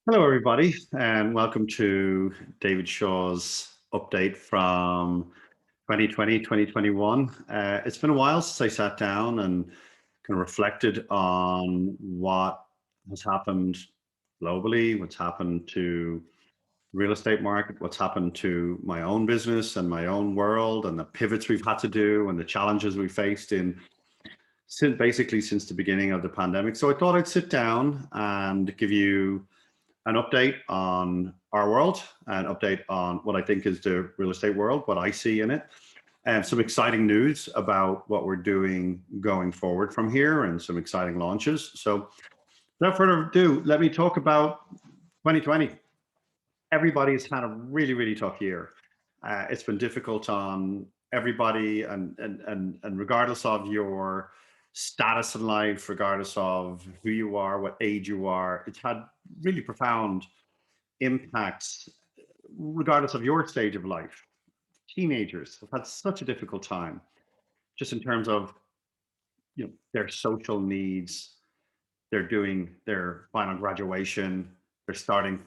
Hello, everybody, and welcome to David Shaw's update from 2020, 2021. It's been a while since I sat down and kind of reflected on what has happened globally, what's happened to the real estate market, what's happened to my own business and my own world, and the pivots we've had to do and the challenges we faced in since the beginning of the pandemic. So I thought I'd sit down and give you an update on our world, an update on what I think is the real estate world, what I see in it, and some exciting news about what we're doing going forward from here and some exciting launches. So, without further ado, let me talk about 2020. Everybody's had a really, really tough year. It's been difficult on everybody, and regardless of your status in life, regardless of who you are, what age you are, it's had really profound impacts regardless of your stage of life. Teenagers have had such a difficult time, just in terms of their social needs. They're doing their final graduation. They're starting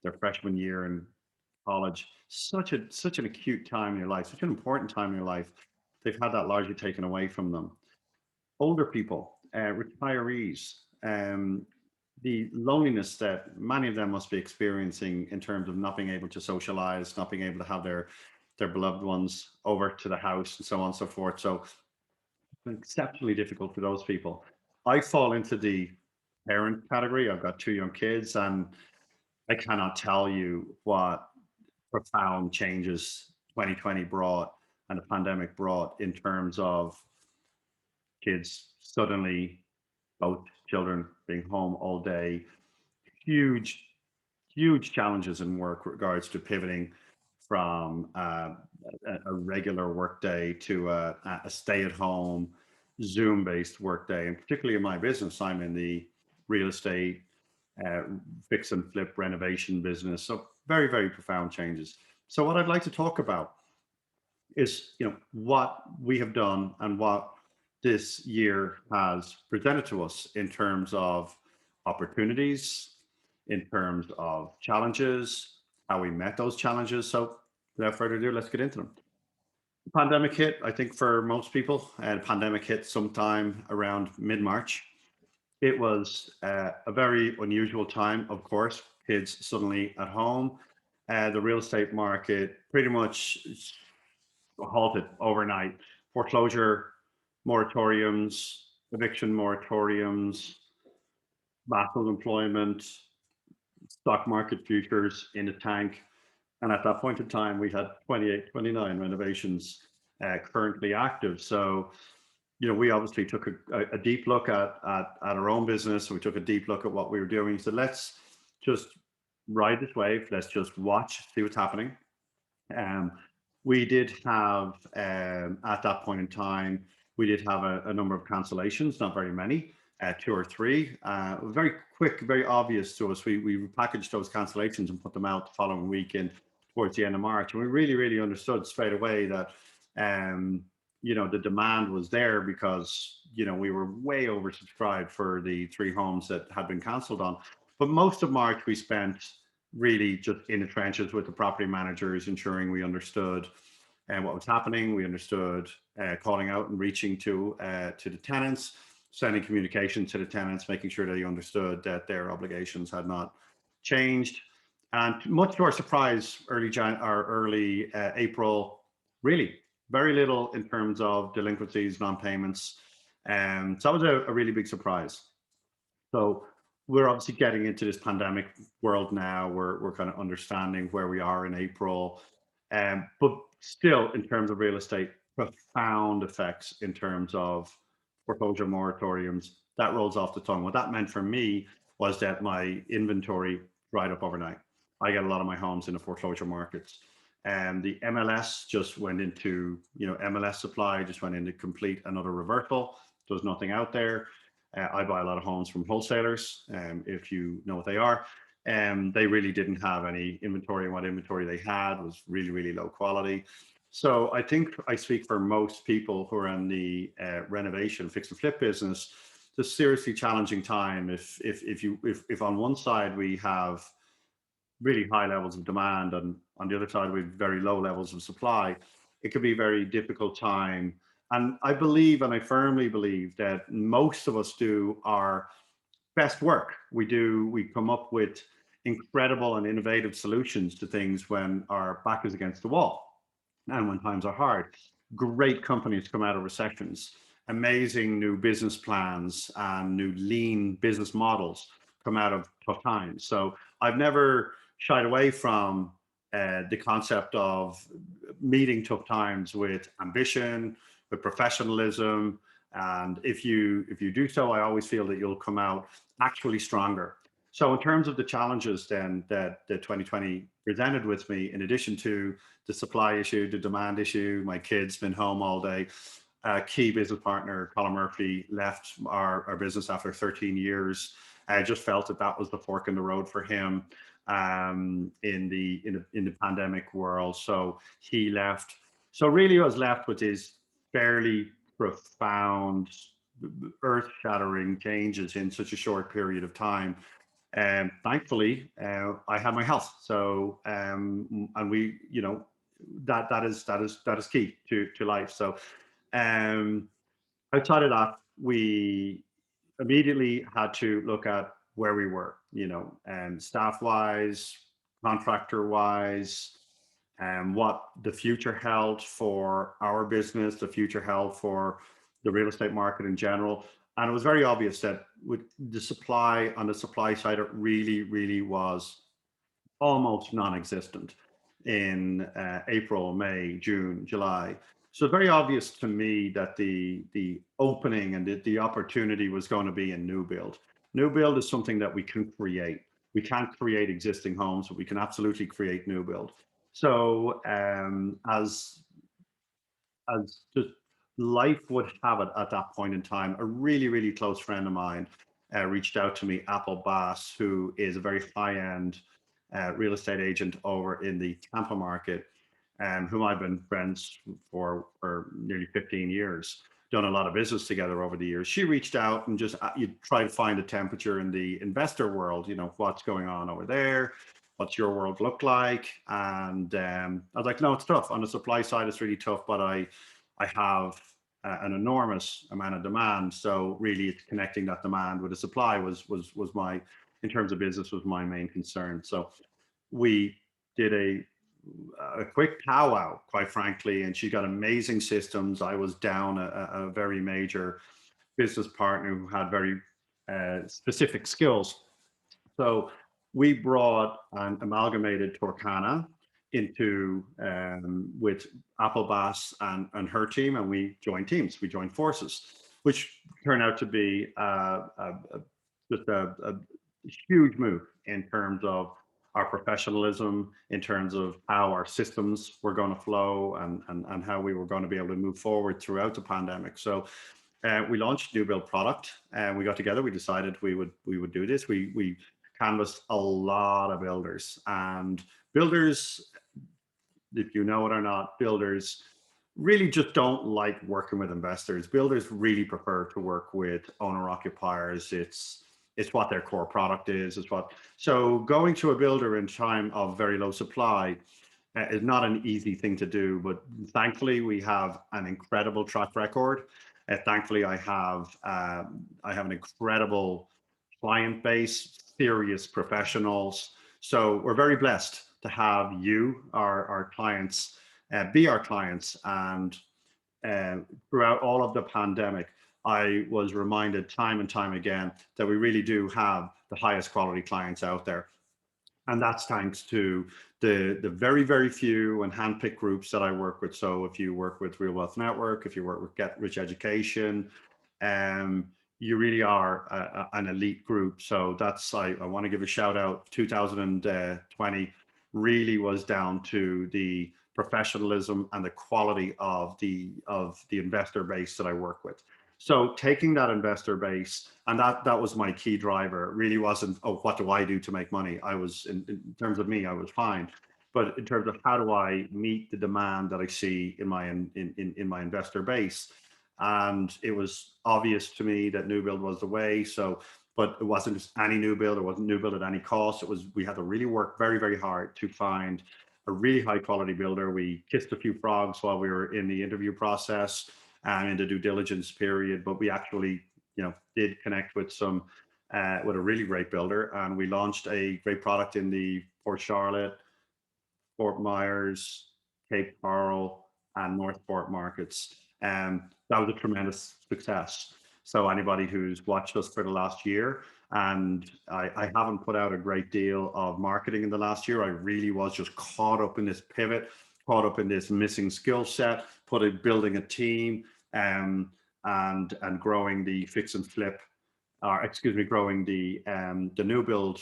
their freshman year in college. Such an acute time in your life, such an important time in your life. They've had that largely taken away from them. Older people, retirees, the loneliness that many of them must be experiencing in terms of not being able to socialize, not being able to have their beloved ones over to the house, and so on and so forth. So it's been exceptionally difficult for those people. I fall into the parent category. I've got two young kids, and I cannot tell you what profound changes 2020 brought and the pandemic brought in terms of kids suddenly, both children being home all day, huge, huge challenges in work regards to pivoting from a regular workday to a stay-at-home Zoom-based workday. And particularly in my business, I'm in the real estate uh, fix and flip renovation business. So very, very profound changes. So what I'd like to talk about is, what we have done and what this year has presented to us in terms of opportunities, in terms of challenges, how we met those challenges. So without further ado, let's get into them. The pandemic hit, I think, for most people, and the pandemic hit sometime around mid-March. It was a very unusual time, of course, kids suddenly at home. The real estate market pretty much halted overnight. Foreclosure moratoriums, eviction moratoriums, massive employment, stock market futures in the tank. And at that point in time, we had 28, 29 renovations currently active. So, we obviously took a deep look at our own business. We took a deep look at what we were doing. So let's just ride this wave. Let's just watch, see what's happening. Um, we did have, at that point in time, we did have a number of cancellations, not very many, two or three. Very quick, very obvious to us. We packaged those cancellations and put them out the following week in towards the end of March. And we really, really understood straight away that, the demand was there because, we were way oversubscribed for the three homes that had been canceled on. But most of March we spent really just in the trenches with the property managers, ensuring we understood what was happening. We understood calling out and reaching to the tenants, sending communication to the tenants, making sure they understood that their obligations had not changed. And much to our surprise, early April, really very little in terms of delinquencies, non-payments. So that was a really big surprise. So we're obviously getting into this pandemic world now. We're kind of understanding where we are in April, but still, in terms of real estate, profound effects in terms of foreclosure moratoriums. That rolls off the tongue. What that meant for me was that my inventory dried up overnight. I get a lot of my homes in the foreclosure markets. And the MLS just went into, MLS supply just went into complete another reversal. There was nothing out there. I buy a lot of homes from wholesalers, if you know what they are. They really didn't have any inventory, and what inventory they had was really, really low quality. So I think I speak for most people who are in the renovation, fix and flip business. a seriously challenging time. If on one side we have really high levels of demand, and on the other side we have very low levels of supply, it could be a very difficult time. And I believe, and I firmly believe, that most of us do our best work. We come up with incredible and innovative solutions to things when our back is against the wall and when times are hard. Great companies come out of recessions, amazing new business plans and new lean business models come out of tough times. So I've never shied away from the concept of meeting tough times with ambition, with professionalism. And if you do so, I always feel that you'll come out actually stronger. So in terms of the challenges then that the 2020 presented with me, in addition to the supply issue, the demand issue, my kids been home all day. Key business partner, Colin Murphy, left our business after 13 years. I just felt that that was the fork in the road for him in the pandemic world. So he left. So really, I was left with these fairly profound, earth-shattering changes in such a short period of time. And thankfully, I had my health. So and we, that is key to life. So um, outside of that, we immediately had to look at where we were, and staff wise, contractor wise, and what the future held for our business, the future held for the real estate market in general. And it was very obvious that with the supply on the supply side, it really, really was almost non-existent in April, May, June, July. So very obvious to me that the opening and the opportunity was going to be in new build. New build is something that we can create. We can't create existing homes, but we can absolutely create new build. So as just life would have it at that point in time, a really, really close friend of mine reached out to me, Apple Bass, who is a very high-end real estate agent over in the Tampa market, whom I've been friends for nearly 15 years, done a lot of business together over the years. She reached out and just you try to find a temperature in the investor world, what's going on over there, what's your world look like? And I was like, no, it's tough. On the supply side, it's really tough, but I have an enormous amount of demand. So really it's connecting that demand with the supply was my, in terms of business, was my main concern. So we did a quick powwow, quite frankly, and she got amazing systems. I was down a very major business partner who had very specific skills. So we brought an amalgamated Torcana into with Applebass and her team, and we joined teams. We joined forces, which turned out to be just a huge move in terms of our professionalism, in terms of how our systems were going to flow, and how we were going to be able to move forward throughout the pandemic. So we launched new build product, and we got together. We decided we would do this. We canvassed a lot of builders, and builders, if you know it or not, builders really just don't like working with investors. Builders really prefer to work with owner occupiers. It's what their core product is. So going to a builder in time of very low supply is not an easy thing to do, but thankfully we have an incredible track record. Thankfully, I have an incredible client base, serious professionals. So we're very blessed to have you, our clients, be our clients. And throughout all of the pandemic, I was reminded time and time again that we really do have the highest quality clients out there. And that's thanks to the very, very few and handpicked groups that I work with. So if you work with Real Wealth Network, if you work with Get Rich Education, you really are an elite group. So I want to give a shout out. 2020 really was down to the professionalism and the quality of the investor base that I work with. So taking that investor base, and that was my key driver. It really wasn't, oh, what do I do to make money? I was, in terms of me, I was fine. But in terms of how do I meet the demand that I see in my investor base, and it was obvious to me that new build was the way. So, but it wasn't just any new build. It wasn't new build at any cost. It was, we had to really work very, very hard to find a really high quality builder. We kissed a few frogs while we were in the interview process and in the due diligence period, but we actually, did connect with with a really great builder, and we launched a great product in the Port Charlotte, Fort Myers, Cape Coral, and Northport markets. That was a tremendous success. So anybody who's watched us for the last year, and I haven't put out a great deal of marketing in the last year. I really was just caught up in this pivot, caught up in this missing skill set, building a team, and growing the fix and flip, or excuse me, growing the new build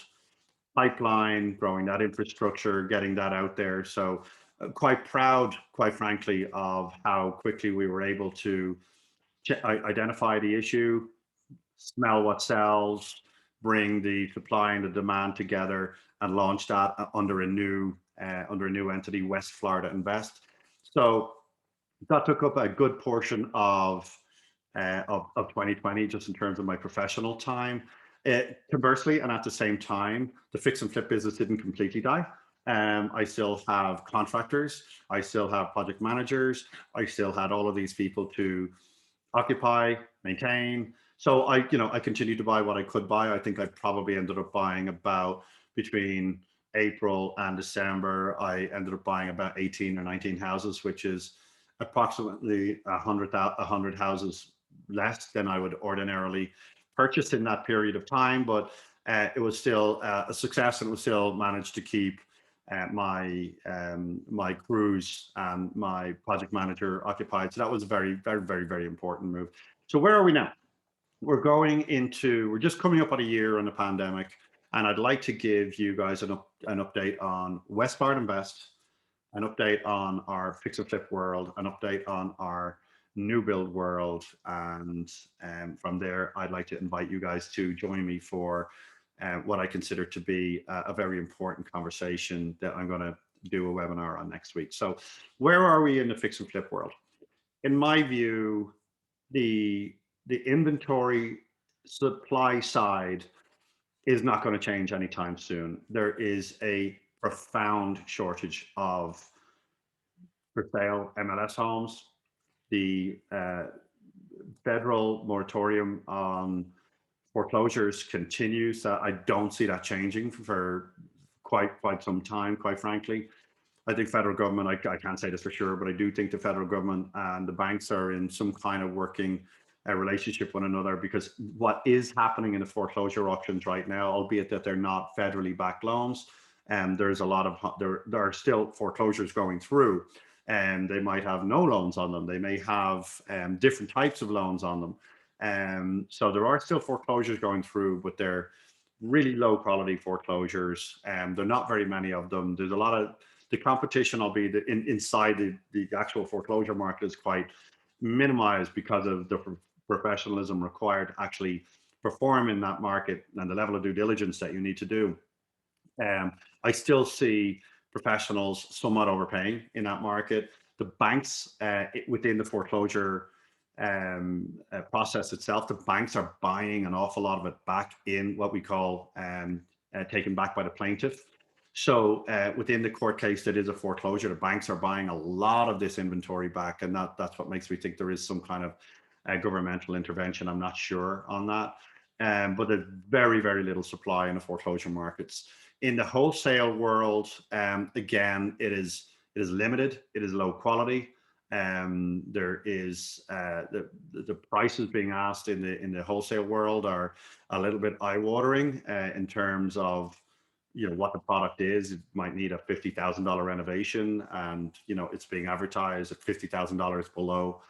pipeline, growing that infrastructure, getting that out there. So quite proud, quite frankly, of how quickly we were able to identify the issue, smell what sells, bring the supply and the demand together, and launch that under a new entity, West Florida Invest. So that took up a good portion of 2020, just in terms of my professional time. Conversely, and at the same time, the fix and flip business didn't completely die. I still have contractors, I still have project managers, I still had all of these people to occupy, maintain. So I continued to buy what I could buy. I think I probably ended up buying about, between April and December, I ended up buying about 18 or 19 houses, which is approximately 100 houses less than I would ordinarily purchase in that period of time. But it was still a success, and it was still managed to keep my crews and my project manager occupied. So that was a very, very, very, very important move. So where are we now? We're just coming up on a year on the pandemic, and I'd like to give you guys an update on West Florida Invest, an update on our fix and flip world, an update on our new build world, and from there, I'd like to invite you guys to join me for what I consider to be a very important conversation that I'm going to do a webinar on next week. So where are we in the fix and flip world? In my view, the inventory supply side is not going to change anytime soon. There is a profound shortage of for sale MLS homes. The federal moratorium on foreclosures continues. I don't see that changing for quite some time, quite frankly. I think federal government, I can't say this for sure, but I do think the federal government and the banks are in some kind of working relationship with one another, because what is happening in the foreclosure auctions right now, albeit that they're not federally backed loans, and there's a lot of, there are still foreclosures going through, and they might have no loans on them. They may have different types of loans on them. So there are still foreclosures going through, but they're really low quality foreclosures. And there are not very many of them. There's a lot of, the competition, albeit inside the actual foreclosure market, is quite minimized because of the professionalism required to actually perform in that market and the level of due diligence that you need to do. I still see professionals somewhat overpaying in that market. The banks within the foreclosure process itself, the banks are buying an awful lot of it back in what we call taken back by the plaintiff. So within the court case that is a foreclosure, the banks are buying a lot of this inventory back, and that's what makes me think there is some kind of governmental intervention. I'm not sure on that, but there's very, very little supply in the foreclosure markets. In the wholesale world, again, it is limited. It is low quality. There is the prices being asked in the wholesale world are a little bit eye-watering in terms of what the product is. It might need a $50,000 renovation, and it's being advertised at $50,000 below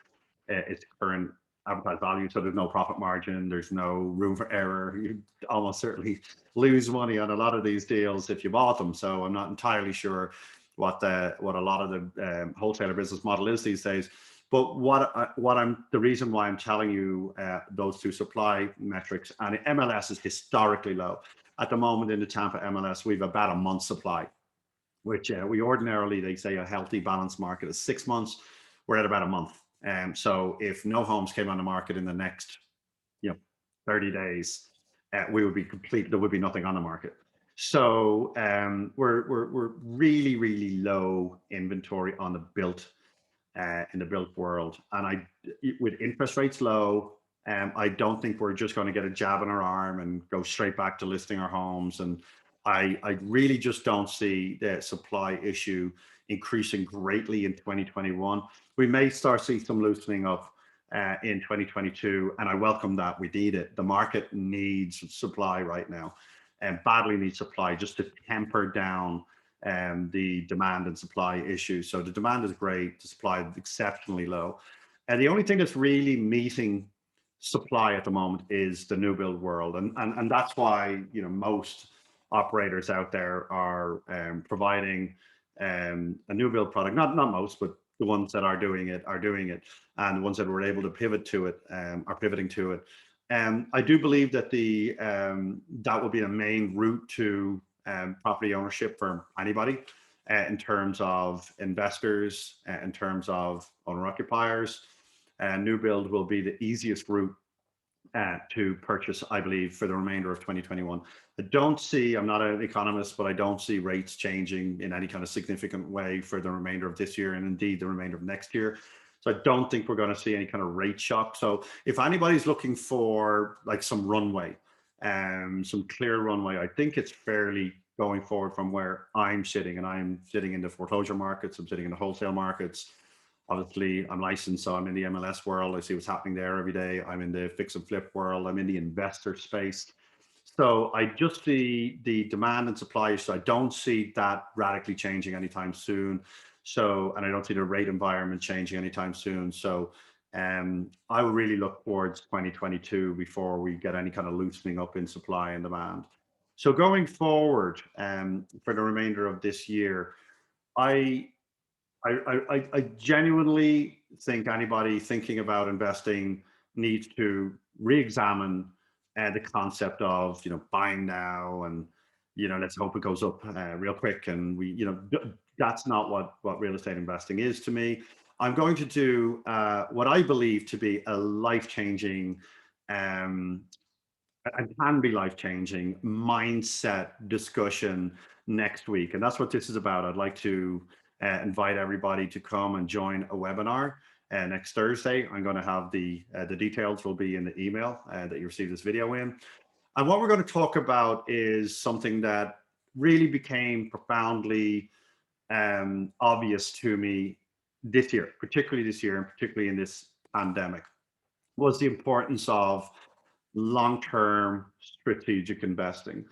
its current advertised value. So there's no profit margin, there's no room for error. You almost certainly lose money on a lot of these deals if you bought them. So I'm not entirely sure what a lot of the wholesaler business model is these days. But the reason why I'm telling you those two supply metrics, and MLS is historically low. At the moment in the Tampa MLS, we've about a month's supply, which we ordinarily, they say a healthy balanced market is 6 months. We're at about a month. So if no homes came on the market in the next, 30 days, we would be complete. There would be nothing on the market. So we're really, really low inventory on the built in the built world. And with interest rates low, I don't think we're just going to get a jab in our arm and go straight back to listing our homes. And I really just don't see the supply issue increasing greatly in 2021. We may start see some loosening up in 2022, and I welcome that. We need it. The market needs supply right now, and badly needs supply just to temper down the demand and supply issues. So the demand is great, the supply is exceptionally low. And the only thing that's really meeting supply at the moment is the new build world. And that's why, most operators out there are providing a new build product. Not most, but the ones that are doing it. And the ones that were able to pivot to it are pivoting to it. I do believe that that will be a main route to property ownership for anybody in terms of investors, in terms of owner occupiers. And new build will be the easiest route to purchase, I believe, for the remainder of 2021. I'm not an economist, but I don't see rates changing in any kind of significant way for the remainder of this year and indeed the remainder of next year. So I don't think we're going to see any kind of rate shock. So if anybody's looking for like some runway, some clear runway, I think it's fairly going forward from where I'm sitting, and I'm sitting in the foreclosure markets, I'm sitting in the wholesale markets. Obviously, I'm licensed, so I'm in the MLS world. I see what's happening there every day. I'm in the fix and flip world. I'm in the investor space. So I just see the demand and supply. So I don't see that radically changing anytime soon. So, and I don't see the rate environment changing anytime soon. So I will really look towards 2022 before we get any kind of loosening up in supply and demand. So going forward for the remainder of this year, I I genuinely think anybody thinking about investing needs to re-examine the concept of buying now and let's hope it goes up real quick, and that's not what real estate investing is to me. I'm going to do what I believe to be a life-changing um, and can be life-changing mindset discussion next week. And that's what this is about. I'd like to invite everybody to come and join a webinar next Thursday. I'm going to have the details will be in the email that you receive this video in. And what we're going to talk about is something that really became profoundly obvious to me this year, particularly this year, and particularly in this pandemic, was the importance of long-term strategic investing.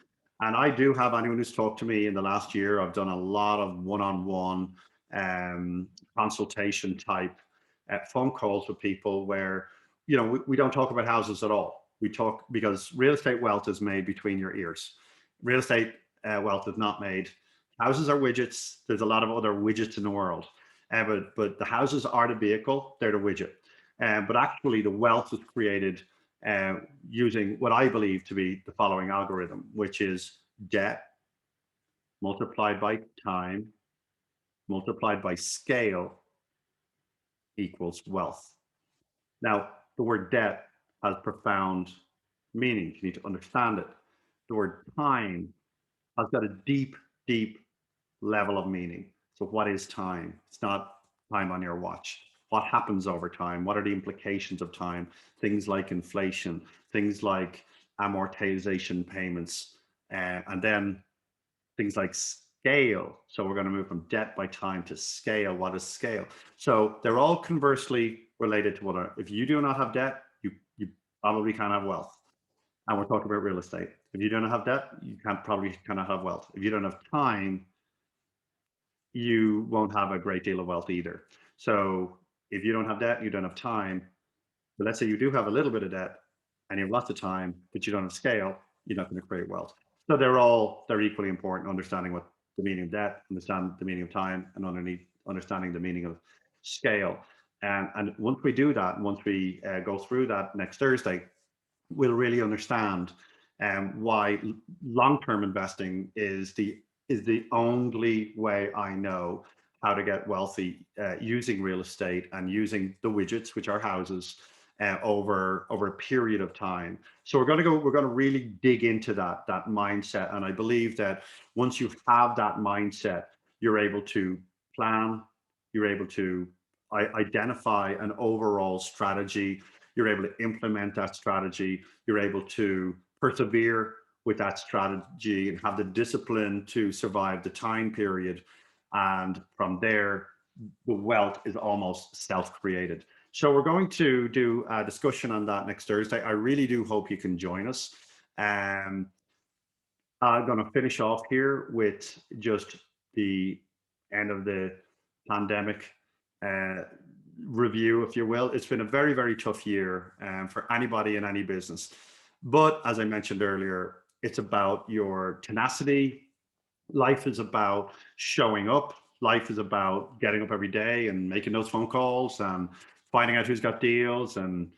And I do have anyone who's talked to me in the last year. I've done a lot of one-on-one consultation type phone calls with people where, we don't talk about houses at all. We talk because real estate wealth is made between your ears. Real estate wealth is not made. Houses are widgets. There's a lot of other widgets in the world. But the houses are the vehicle, they're the widget. But actually the wealth is created using what I believe to be the following algorithm, which is debt multiplied by time multiplied by scale equals wealth. Now, the word debt has profound meaning. You need to understand it. The word time has got a deep, deep level of meaning. So what is time? It's not time on your watch. What happens over time? What are the implications of time? Things like inflation, things like amortization payments, and then things like scale. So we're going to move from debt by time to scale. What is scale? So they're all conversely related to one another. If you do not have debt, you probably can't have wealth. And we're talking about real estate. If you don't have debt, you probably cannot have wealth. If you don't have time, you won't have a great deal of wealth either. So if you don't have debt, you don't have time. But let's say you do have a little bit of debt and you have lots of time, but you don't have scale, you're not going to create wealth. So they're equally important, understanding what the meaning of debt, understand the meaning of time, and understanding the meaning of scale. And once we do that, once we go through that next Thursday, we'll really understand why long-term investing is the only way I know how to get wealthy using real estate and using the widgets, which are houses, over a period of time. So we're going to really dig into that mindset. And I believe that once you have that mindset, you're able to plan, you're able to identify an overall strategy, you're able to implement that strategy, you're able to persevere with that strategy and have the discipline to survive the time period. And from there, the wealth is almost self-created. So we're going to do a discussion on that next Thursday. I really do hope you can join us. Um, I'm going to finish off here with just the end of the pandemic uh, review, if you will. It's been a very, very tough year for anybody in any business. But as I mentioned earlier, it's about your tenacity. Life is about showing up. Life is about getting up every day and making those phone calls and finding out who's got deals and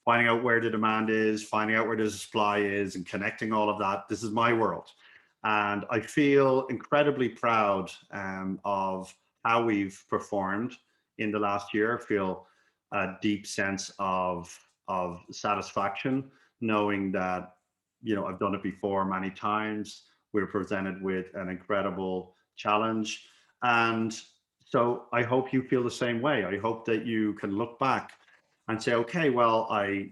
finding out where the demand is, finding out where the supply is, and connecting all of that. This is my world. And I feel incredibly proud of how we've performed in the last year. I feel a deep sense of satisfaction knowing that, you know, I've done it before many times. We're presented with an incredible challenge. And so I hope you feel the same way. I hope that you can look back and say, okay, well,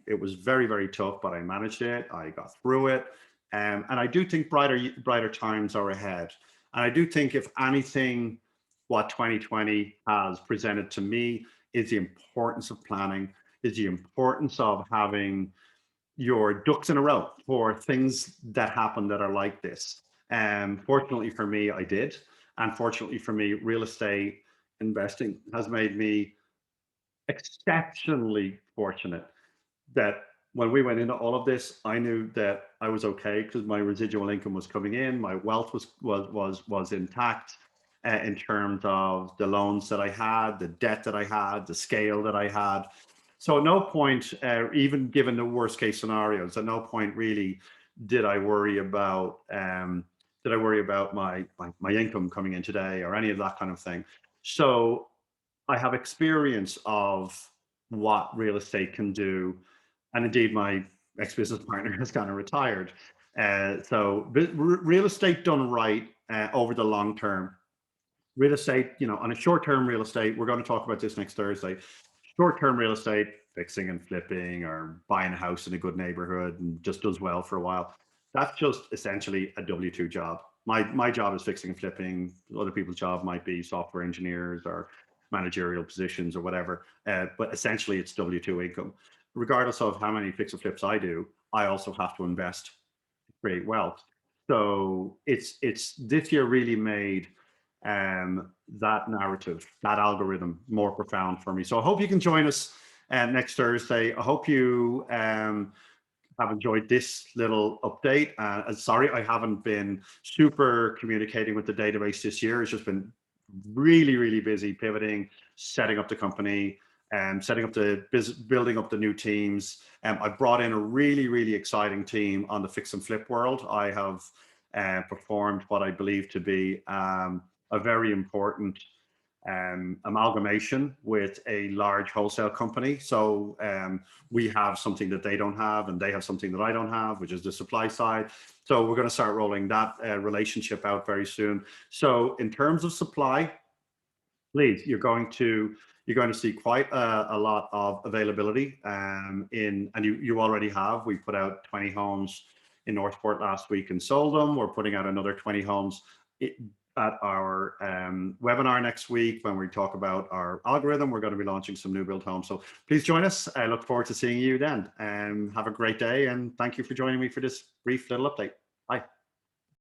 it was very, very tough, but I managed it. I got through it. And I do think brighter times are ahead. And I do think, if anything, what 2020 has presented to me is the importance of planning, is the importance of having your ducks in a row for things that happen that are like this. And fortunately for me, I did. And fortunately for me, real estate investing has made me exceptionally fortunate that when we went into all of this, I knew that I was okay because my residual income was coming in, my wealth was intact in terms of the loans that I had, the debt that I had, the scale that I had. So at no point, even given the worst case scenarios, at no point really did I worry about my income coming in today or any of that kind of thing. So I have experience of what real estate can do, and indeed, my ex-business partner has kind of retired. So real estate done right over the long term. Real estate, you know, on a short-term real estate, we're going to talk about this next Thursday. Short-term real estate, fixing and flipping or buying a house in a good neighborhood and just does well for a while. That's just essentially a W-2 job. My job is fixing and flipping. Other people's job might be software engineers or managerial positions or whatever. But essentially, it's W-2 income. Regardless of how many fix and flips I do, I also have to invest to create wealth. So it's this year really made that narrative, that algorithm more profound for me. So I hope you can join us next Thursday. I hope you have enjoyed this little update. Sorry, I haven't been super communicating with the database this year. It's just been really, really busy pivoting, setting up the company, and setting up the building up the new teams. I brought in a really, really exciting team on the fix and flip world. I have performed what I believe to be a very important amalgamation with a large wholesale company. So we have something that they don't have, and they have something that I don't have, which is the supply side. So we're going to start rolling that relationship out very soon. So in terms of supply, please, you're going to see quite a lot of availability and you already have. We put out 20 homes in Northport last week and sold them. We're putting out another 20 homes at our webinar next week when we talk about our algorithm. We're going to be launching some new build homes. So please join us. I look forward to seeing you then. Have a great day, and thank you for joining me for this brief little update. Bye.